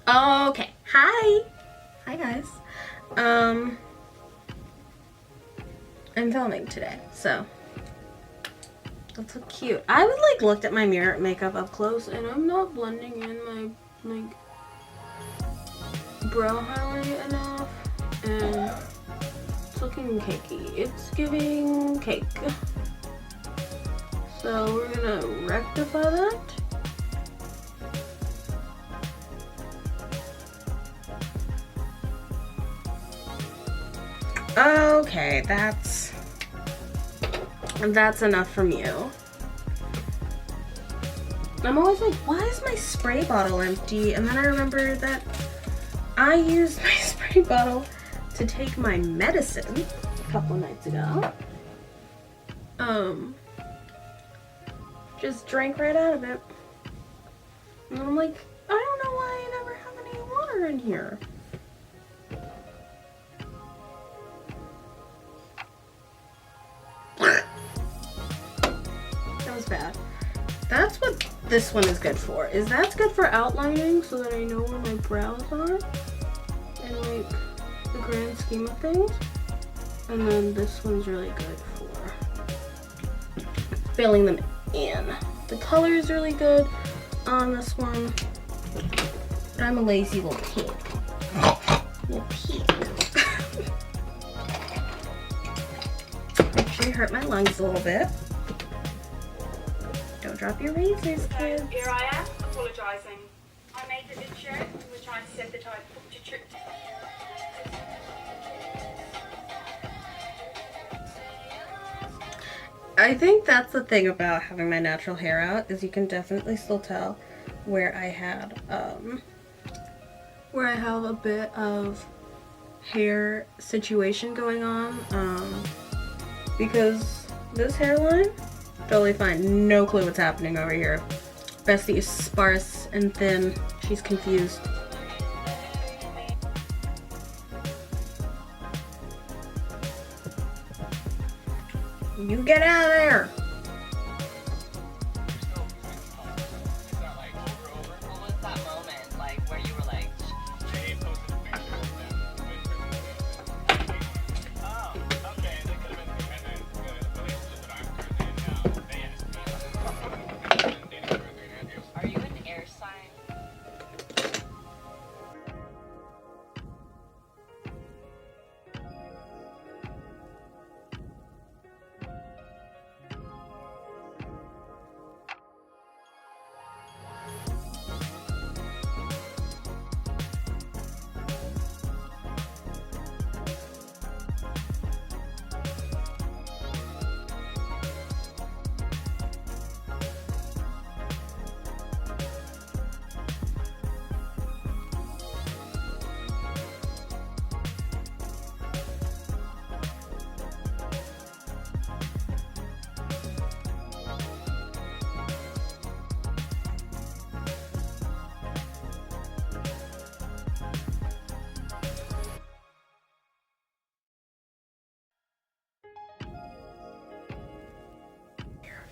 Okay. Hi. Hi guys. I'm filming today, so that's so cute. I would like looked at my mirror makeup up close and I'm not blending in my like brow highlight enough and it's looking cakey. It's giving cake. So we're gonna rectify that. Okay, that's enough from you. I'm always like, why is my spray bottle empty? And then I remember that I used my spray bottle to take my medicine a couple nights ago. Just drank right out of it. And I'm like, I don't know why I never have any water in here. That was bad. That's what this one is good for. That's good for outlining so that I know where my brows are in like the grand scheme of things. And then this one's really good for filling them in. The color is really good on this one. But I'm a lazy little pig. Little pig. Actually hurt my lungs a little bit. Don't drop your razors, kids. Here I am, apologising. I made a video in which I said that I'd booked a trip to... I think that's the thing about having my natural hair out is you can definitely still tell where I had where I have a bit of hair situation going on because this hairline totally fine, no clue what's happening over here. Bestie is sparse and thin, she's confused. You get out of there!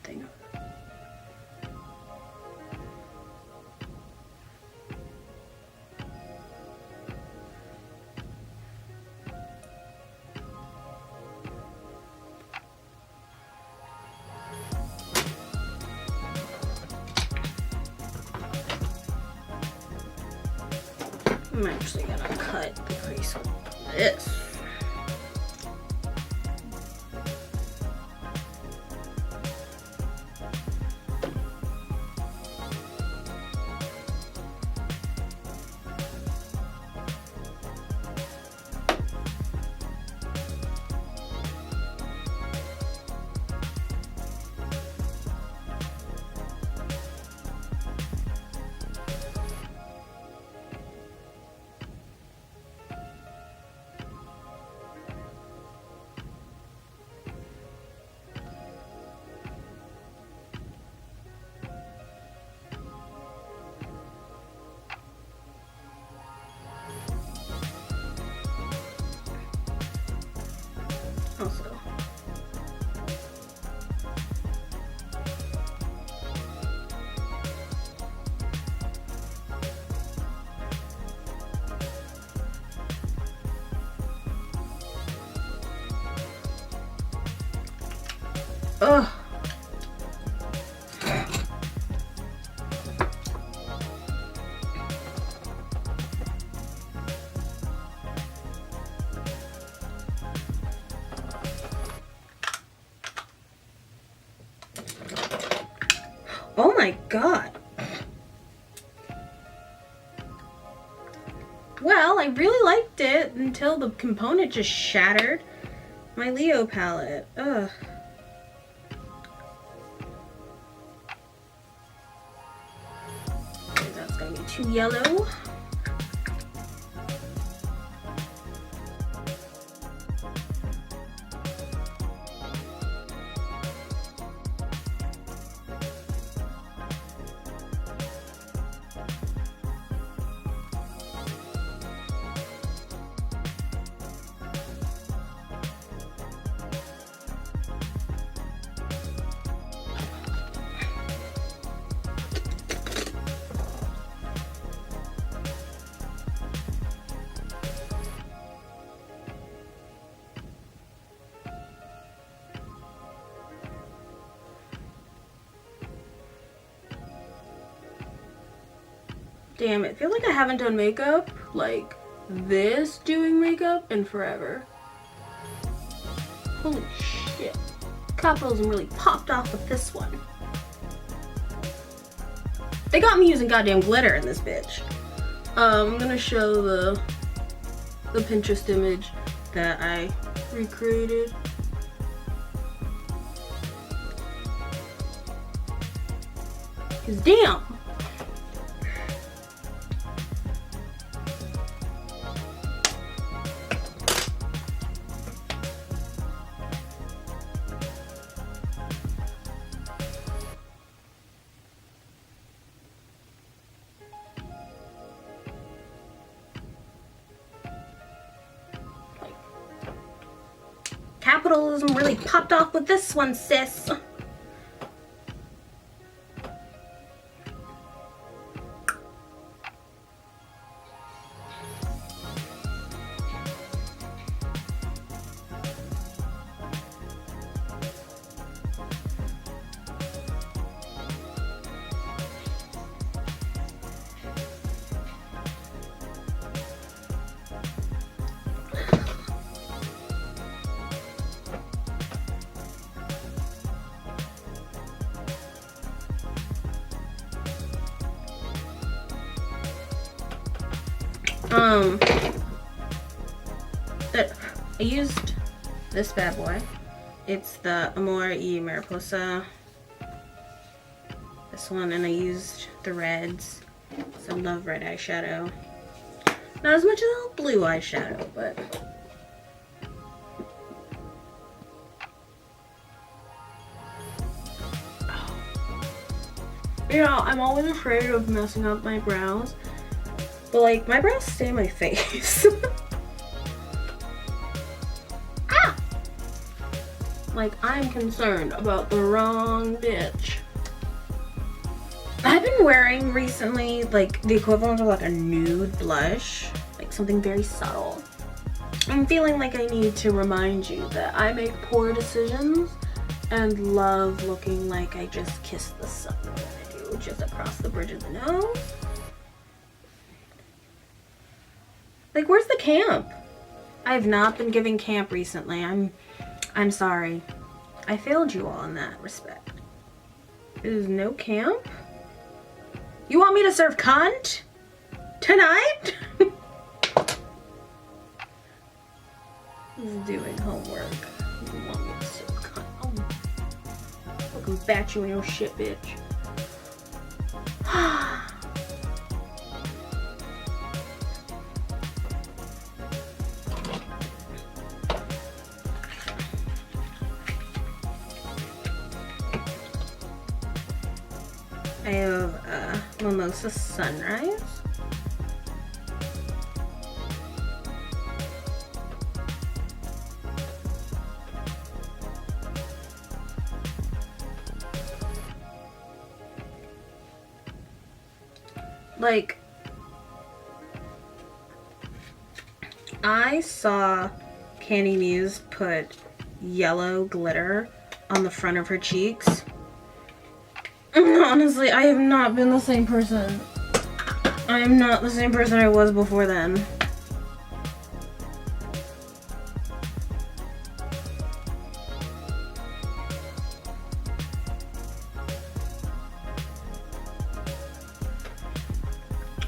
Thing. I'm actually gonna cut the crease with this. Also, Ugh. Oh my god. Well, I really liked it until the component just shattered. My Leo palette. Ugh. That's gonna be too yellow. Damn it, I feel like I haven't done makeup like this doing makeup in forever. Holy shit. Capitalism really popped off with this one. They got me using goddamn glitter in this bitch. I'm gonna show the Pinterest image that I recreated. Cause damn. Capitalism really popped off with this one, sis. I used this bad boy. It's the Amor y Mariposa. This one, and I used the reds. So I love red eyeshadow. Not as much as the blue eyeshadow, but you know, I'm always afraid of messing up my brows. But like, my brows stay on my face. Ah! Like, I'm concerned about the wrong bitch. I've been wearing recently like the equivalent of like a nude blush, like something very subtle. I'm feeling like I need to remind you that I make poor decisions and love looking like I just kissed the sun when I do, just across the bridge of the nose. Like, where's the camp? I have not been giving camp recently. I'm sorry. I failed you all in that respect. There's no camp? You want me to serve cunt? Tonight? Who's doing homework? You want me to serve cunt? I'll fucking bat you in your shit, bitch. I have Mimosa Sunrise. Like, I saw Candy Muse put yellow glitter on the front of her cheeks. Honestly, I have not been the same person. I am not the same person I was before then.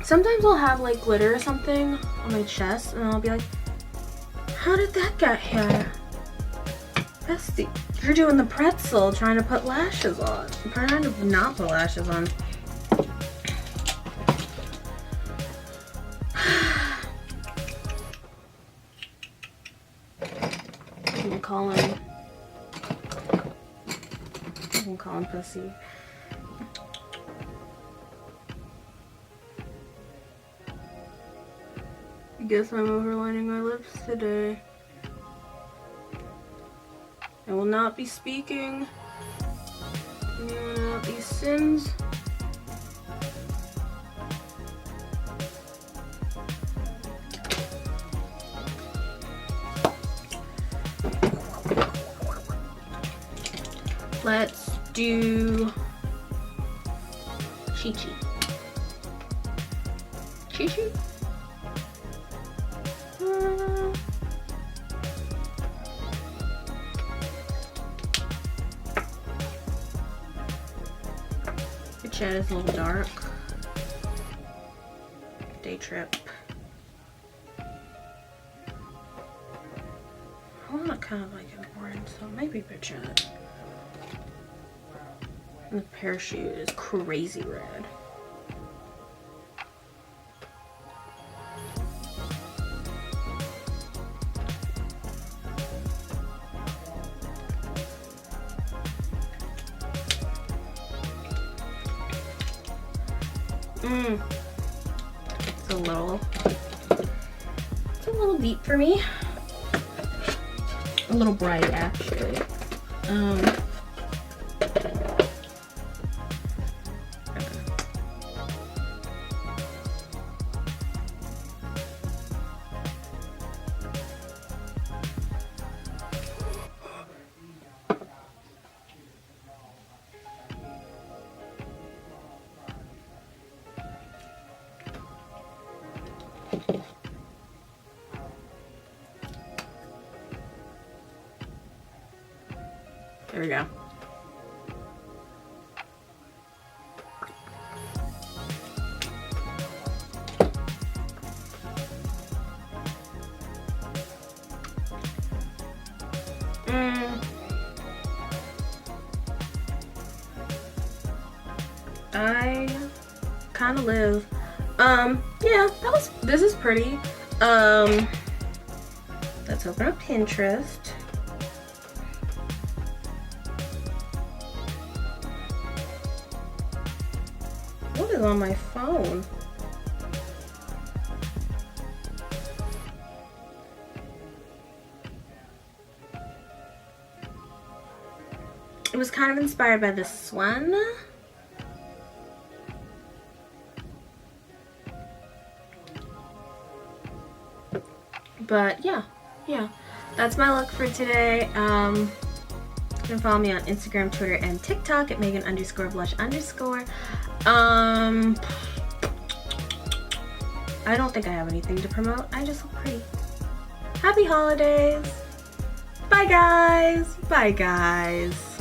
Sometimes I'll have like glitter or something on my chest and I'll be like, how did that get here? Bestie, you're doing the pretzel trying to put lashes on. I'm trying to not put lashes on. I'm calling pussy. I guess I'm overlining my lips today. I will not be speaking anyone out these sins. Let's do Chi-Chi. Chi-Chi? Your chat is a little dark. Day trip. I want to kind of like an orange, so maybe chat. And the parachute is crazy red. It's a little deep for me. A little bright actually. There we go. I kind of live. Yeah, this is pretty. Let's open up Pinterest. What is on my phone? It was kind of inspired by this one. But yeah, that's my look for today. You can follow me on Instagram, Twitter, and TikTok at Megan_Blush_. I don't think I have anything to promote. I just look pretty. Happy holidays. Bye guys.